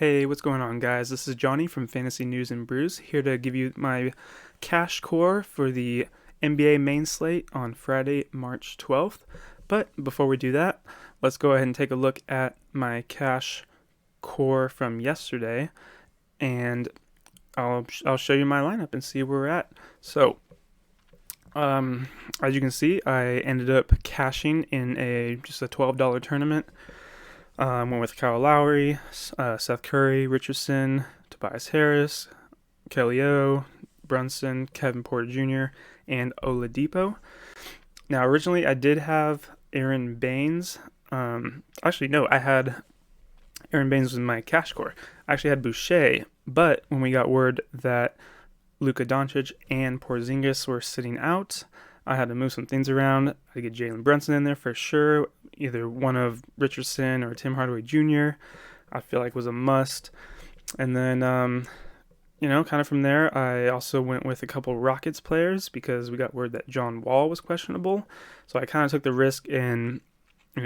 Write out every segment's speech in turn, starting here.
Hey, what's going on, guys? This is Johnny from Fantasy News and Brews, here to give you my cash core for the NBA main slate on Friday, March 12th. But before we do that, let's go ahead and take a look at my cash core from yesterday, and I'll show you my lineup and see where we're at. So, as you can see, I ended up cashing in just a $12 tournament. Went with Kyle Lowry, Seth Curry, Richardson, Tobias Harris, Kelly O, Brunson, Kevin Porter Jr., and Oladipo. Now, originally I did have Aaron Baines. Actually, no, I had Aaron Baines in my cash core. I actually had Boucher, but when we got word that Luka Doncic and Porzingis were sitting out, I had to move some things around. I had to get Jalen Brunson in there for sure. Either one of Richardson or Tim Hardaway Jr. I feel like was a must. And then, kind of from there, I also went with a couple Rockets players because we got word that John Wall was questionable. So I kind of took the risk and,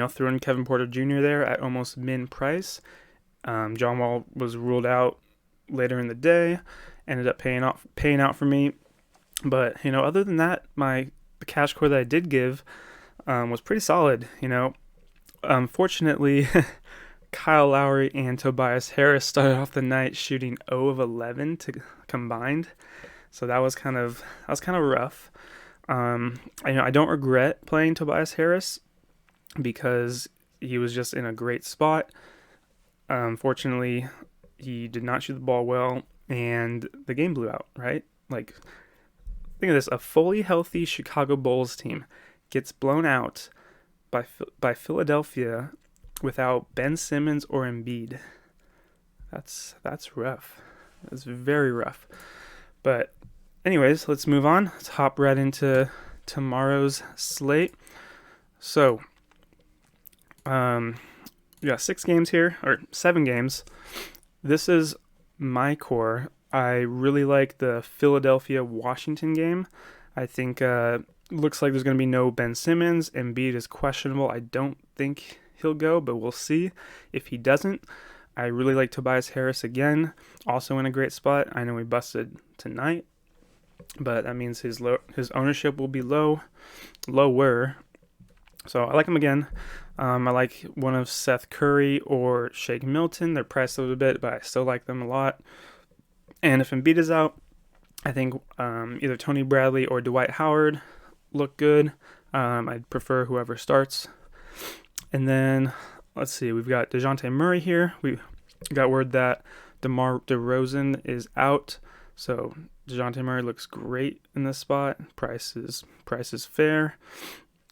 threw in Kevin Porter Jr. there at almost min price. John Wall was ruled out later in the day. Ended up paying out for me. But, other than that, the cash core that I did give was pretty solid. Unfortunately, Kyle Lowry and Tobias Harris started off the night shooting 0 of 11 combined, so that was kind of rough. I don't regret playing Tobias Harris because he was just in a great spot. Unfortunately, he did not shoot the ball well, and the game blew out. Right, like. Think of this, a fully healthy Chicago Bulls team gets blown out by Philadelphia without Ben Simmons or Embiid. That's rough. That's very rough. But anyways, let's move on. Let's hop right into tomorrow's slate. So, we got 6 games here, or 7 games. This is my core. I really like the Philadelphia-Washington game. I think looks like there's going to be no Ben Simmons. Embiid is questionable. I don't think he'll go, but we'll see. If he doesn't, I really like Tobias Harris again, also in a great spot. I know he busted tonight, but that means his ownership will be lower. So I like him again. I like one of Seth Curry or Shake Milton. They're priced a little bit, but I still like them a lot. And if Embiid is out, I think either Tony Bradley or Dwight Howard look good. I'd prefer whoever starts. And then, let's see, we've got DeJounte Murray here. We got word that DeMar DeRozan is out. So DeJounte Murray looks great in this spot. Price is fair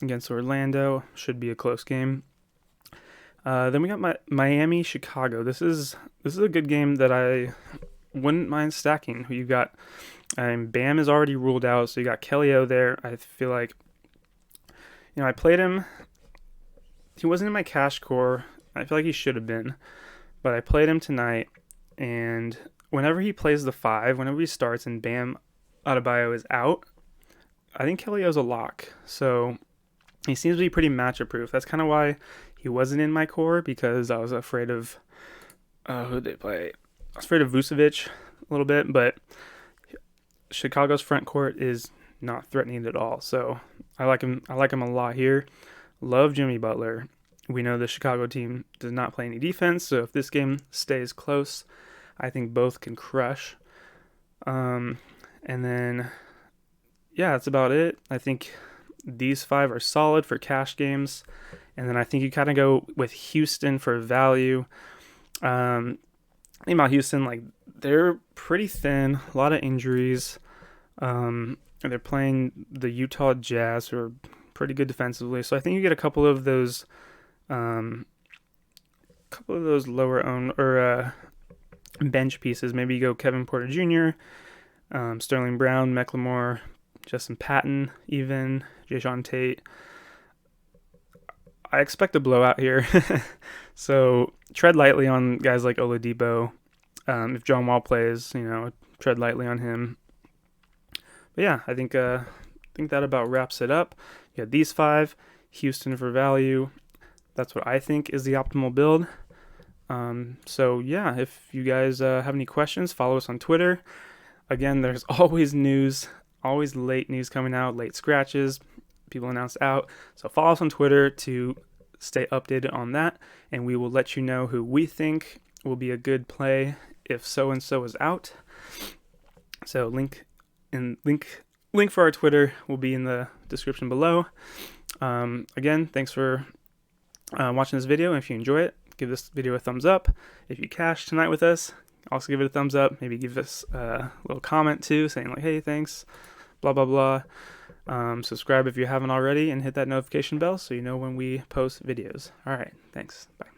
against Orlando. Should be a close game. Then we got Miami, Chicago. This is a good game that I wouldn't mind stacking. You got Bam is already ruled out, so you got Kelly O there. I feel like I played him. He wasn't in my cash core. I feel like he should have been, but I played him tonight, and whenever he plays the 5, whenever he starts and Bam Adebayo is out, I think Kelly O's a lock. So he seems to be pretty matchup proof. That's kind of why he wasn't in my core, because I was afraid of who they play. I was afraid of Vucevic a little bit, but Chicago's front court is not threatening at all. So I like him a lot here. Love Jimmy Butler. We know the Chicago team does not play any defense, so if this game stays close, I think both can crush. And then, yeah, that's about it. I think these 5 are solid for cash games. And then I think you kind of go with Houston for value. Think about Houston, they're pretty thin, a lot of injuries. They're playing the Utah Jazz, who are pretty good defensively. So I think you get a couple of those lower own or bench pieces. Maybe you go Kevin Porter Jr., Sterling Brown, McLemore, Justin Patton, even Jayshawn Tate. I expect a blowout here. So tread lightly on guys like Oladipo. If John Wall plays, tread lightly on him. But yeah, I think that about wraps it up. You got these 5, Houston for value. That's what I think is the optimal build. So yeah, if you guys have any questions, follow us on Twitter. Again, there's always news, always late news coming out, late scratches, people announced out. So follow us on Twitter to stay updated on that, and we will let you know who we think will be a good play if so and so is out. So link for our Twitter will be in the description below. Again, thanks for watching this video. If you enjoy it, give this video a thumbs up. If you cash tonight with us, also give it a thumbs up. Maybe give us a little comment too, saying like, hey, thanks, blah, blah, blah. Subscribe if you haven't already, and hit that notification bell so you know when we post videos. All right, thanks. Bye.